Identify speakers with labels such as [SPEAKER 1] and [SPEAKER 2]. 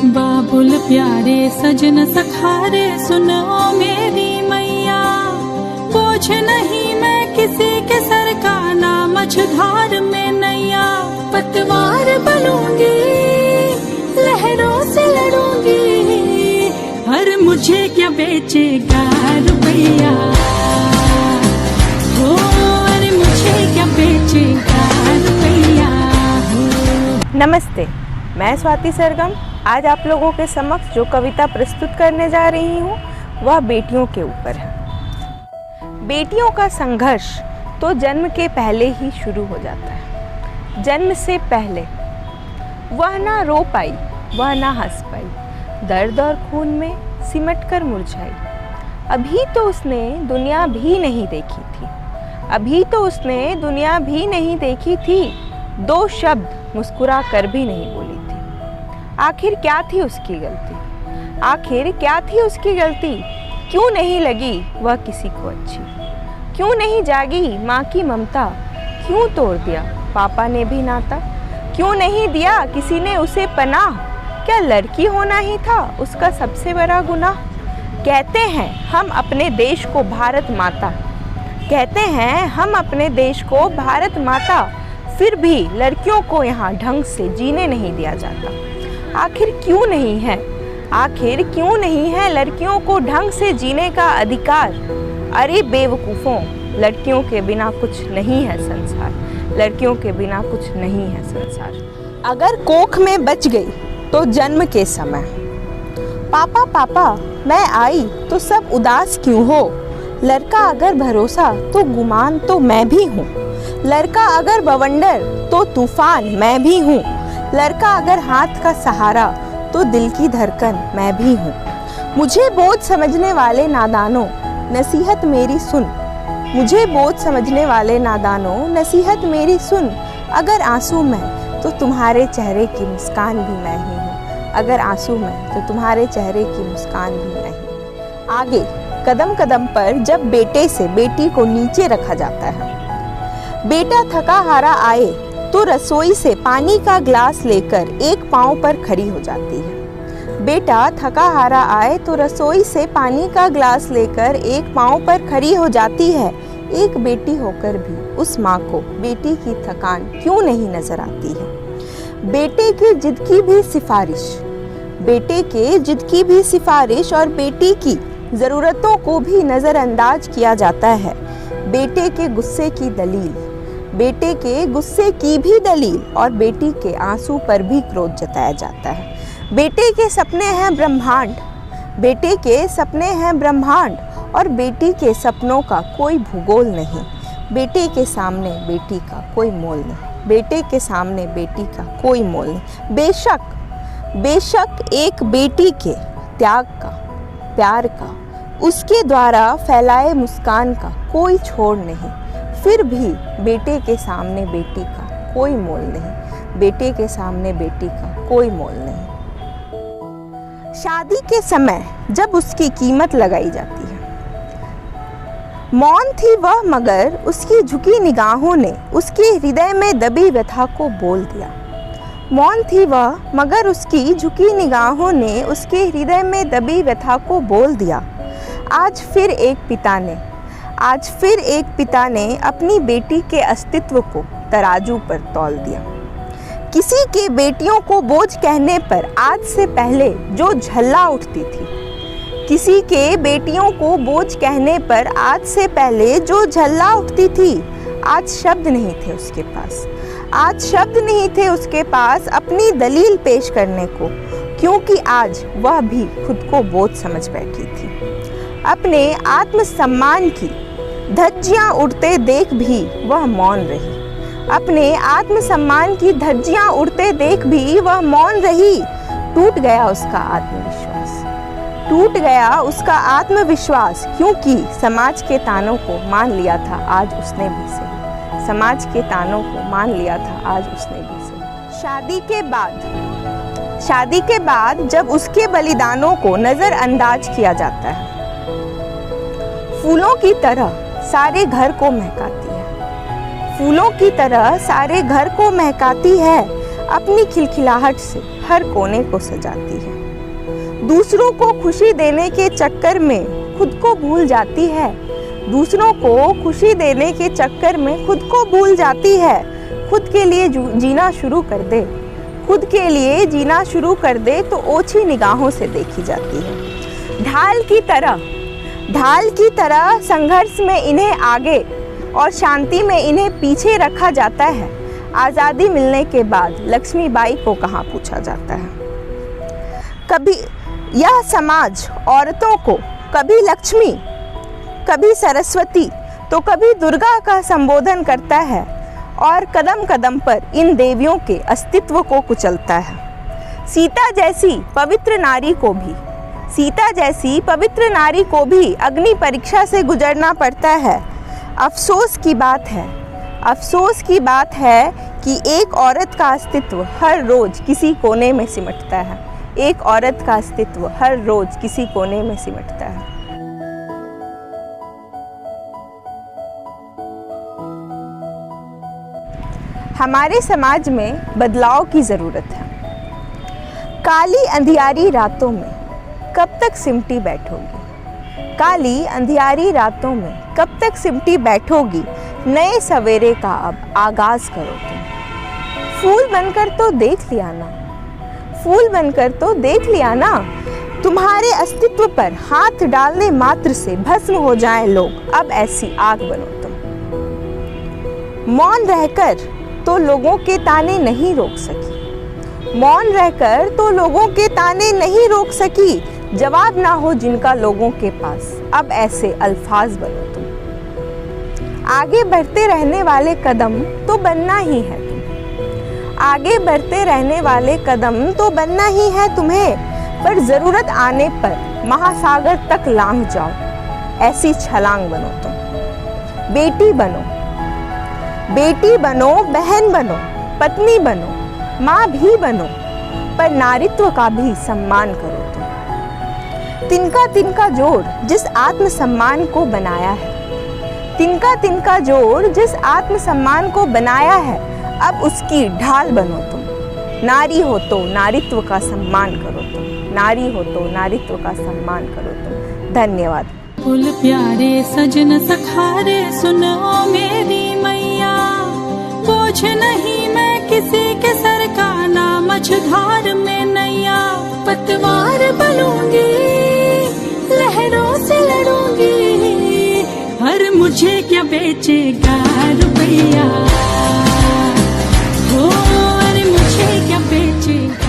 [SPEAKER 1] बाबुल प्यारे सजन सखारे सुनो मेरी मैया, बोझ नहीं मैं किसी के सर का, ना मझधार में नैया। पतवार बनूंगी लहरों से लड़ूंगी, हर मुझे क्या बेचेगा रुपया, हो अरे मुझे क्या बेचेगा रुपया।
[SPEAKER 2] नमस्ते, मैं स्वाति सरगम आज आप लोगों के समक्ष जो कविता प्रस्तुत करने जा रही हूँ वह बेटियों के ऊपर है। बेटियों का संघर्ष तो जन्म के पहले ही शुरू हो जाता है। जन्म से पहले वह ना रो पाई, वह ना हंस पाई, दर्द और खून में सिमट कर मुरझाई। अभी तो उसने दुनिया भी नहीं देखी थी, अभी तो उसने दुनिया भी नहीं देखी थी, दो शब्द मुस्कुरा कर भी नहीं बोली थी। आखिर क्या थी उसकी गलती, आखिर क्या थी उसकी गलती? क्यों नहीं लगी वह किसी को अच्छी, क्यों नहीं जागी माँ की ममता, क्यों तोड़ दिया पापा ने भी नाता, क्यों नहीं दिया किसी ने उसे पनाह? क्या लड़की होना ही था उसका सबसे बड़ा गुनाह? कहते हैं हम अपने देश को भारत माता, कहते हैं हम अपने देश को भारत माता, फिर भी लड़कियों को यहाँ ढंग से जीने नहीं दिया जाता। आखिर क्यों नहीं है, आखिर क्यों नहीं है लड़कियों को ढंग से जीने का अधिकार? अरे बेवकूफ़ों, लड़कियों के बिना कुछ नहीं है संसार, लड़कियों के बिना कुछ नहीं है संसार। अगर कोख में बच गई तो जन्म के समय, पापा पापा मैं आई तो सब उदास क्यों हो? लड़का अगर भरोसा तो गुमान तो मैं भी हूँ, लड़का अगर बवंडर तो तूफान मैं भी हूँ, लड़का अगर हाथ का सहारा तो दिल की धड़कन मैं भी हूँ। मुझे बोझ समझने वाले नादानों नसीहत मेरी सुन, मुझे बोझ समझने वाले नादानों नसीहत मेरी सुन। अगर आंसू में तो तुम्हारे चेहरे की मुस्कान भी मैं ही हूँ, अगर आंसू में तो तुम्हारे चेहरे की मुस्कान भी मैं ही। आगे कदम कदम पर जब बेटे से बेटी को नीचे रखा जाता है, बेटा थका हारा आए तो रसोई से पानी का ग्लास लेकर एक पाँव पर खड़ी हो जाती है। बेटा थका हारा आए तो रसोई से पानी का ग्लास लेकर एक पाँव पर खड़ी हो जाती है। एक बेटी होकर भी उस माँ को बेटी की थकान क्यों नहीं नजर आती है? बेटे की जिद की भी सिफारिश, बेटे के जिद की भी सिफारिश और बेटी की ज़रूरतों को भी नज़रअंदाज किया जाता है। बेटे के गुस्से की दलील, बेटे के गुस्से की भी दलील और बेटी के आंसू पर भी क्रोध जताया जाता है। बेटे के सपने हैं ब्रह्मांड, बेटे के सपने हैं ब्रह्मांड और बेटी के सपनों का कोई भूगोल नहीं। बेटे के सामने बेटी का कोई मोल नहीं, बेटे के सामने बेटी का कोई मोल नहीं। बेशक बेशक एक बेटी के त्याग का, प्यार का, उसके द्वारा फैलाए मुस्कान का कोई छोड़ नहीं, फिर भी बेटे के सामने बेटी का कोई मोल नहीं, बेटे के सामने बेटी का कोई मोल नहीं। शादी के समय जब उसकी कीमत लगाई जाती है, मौन थी वह मगर उसकी झुकी निगाहों ने उसके हृदय में दबी व्यथा को बोल दिया। मौन थी वह मगर उसकी झुकी निगाहों ने उसके हृदय में दबी व्यथा को बोल दिया। आज फिर एक पिता ने अपनी बेटी के अस्तित्व को तराजू पर तौल दिया। किसी के बेटियों को बोझ कहने पर आज से पहले जो झल्ला उठती थी, किसी के बेटियों को बोझ कहने पर आज से पहले जो झल्ला उठती थी, आज शब्द नहीं थे उसके पास, आज शब्द नहीं थे उसके पास अपनी दलील पेश करने को, क्योंकि आज वह भी खुद को बोझ समझ बैठी थी। अपने आत्मसम्मान की धज्जियां उड़ते देख भी वह मौन रही, अपने आत्मसम्मान की धज्जियां उड़ते देख भी वह मौन रही। टूट गया उसका आत्मविश्वास, टूट गया उसका आत्मविश्वास, क्योंकि समाज के तानों को मान लिया था आज उसने भी सही, समाज के तानों को मान लिया था आज उसने भी सही। शादी के बाद जब उसके बलिदानों को नज़रअंदाज किया जाता है, फूलों की तरह सारे घर को महकाती है, फूलों की तरह सारे घर को महकाती है। अपनी खिलखिलाहट से हर कोने को सजाती है। दूसरों को खुशी देने के चक्कर में खुद को भूल जाती है। दूसरों को खुशी देने के चक्कर में खुद को भूल जाती है। खुद के लिए जीना शुरू कर दे, खुद के लिए जीना शुरू कर दे तो ओछी निगाहों से देखी जाती है। ढाल की तरह संघर्ष में इन्हें आगे और शांति में इन्हें पीछे रखा जाता है। आज़ादी मिलने के बाद लक्ष्मीबाई को कहाँ पूछा जाता है। कभी यह समाज औरतों को कभी लक्ष्मी, कभी सरस्वती तो कभी दुर्गा का संबोधन करता है और कदम कदम पर इन देवियों के अस्तित्व को कुचलता है। सीता जैसी पवित्र नारी को भी अग्नि परीक्षा से गुजरना पड़ता है। अफसोस की बात है कि एक औरत का अस्तित्व हर रोज किसी कोने में सिमटता है। एक औरत का अस्तित्व हर रोज किसी कोने में सिमटता है। हमारे समाज में बदलाव की ज़रूरत है। काली अंधियारी रातों में कब तक सिमटी बैठोगी? काली अंधियारी रातों में कब तक सिमटी बैठोगी? नए सवेरे का अब आगाज़ करो तुम। फूल बनकर तो देख लिया ना। तुम्हारे अस्तित्व पर हाथ डालने मात्र से भस्म हो जाएं लोग। अब ऐसी आग बनो तुम। मौन रहकर तो लोगों के ताने नहीं रोक सकी। जवाब ना हो जिनका लोगों के पास, अब ऐसे अल्फाज बनो तुम। आगे बढ़ते रहने वाले कदम तो बनना ही है तुम्हें। पर जरूरत आने पर महासागर तक लांघ जाओ, ऐसी छलांग बनो तुम। बेटी बनो, बहन बनो, पत्नी बनो, माँ भी बनो, पर नारीत्व का भी सम्मान करो तुम। तिनका जोड़ जिस आत्मसम्मान को बनाया है, अब उसकी ढाल बनो तुम। नारी हो तो नारीत्व का सम्मान करो तुम। धन्यवाद।
[SPEAKER 1] फूल प्यारे सजन सखारे सुनो मेरी मैया। बोझ नहीं मैं किसी के सर का, ना मझधार में नैया। पतवार बनूंगी, लहरों से लड़ूंगी, हर मुझे क्या बेचेगा रुपया। हो अरे मुझे क्या बेचेगा।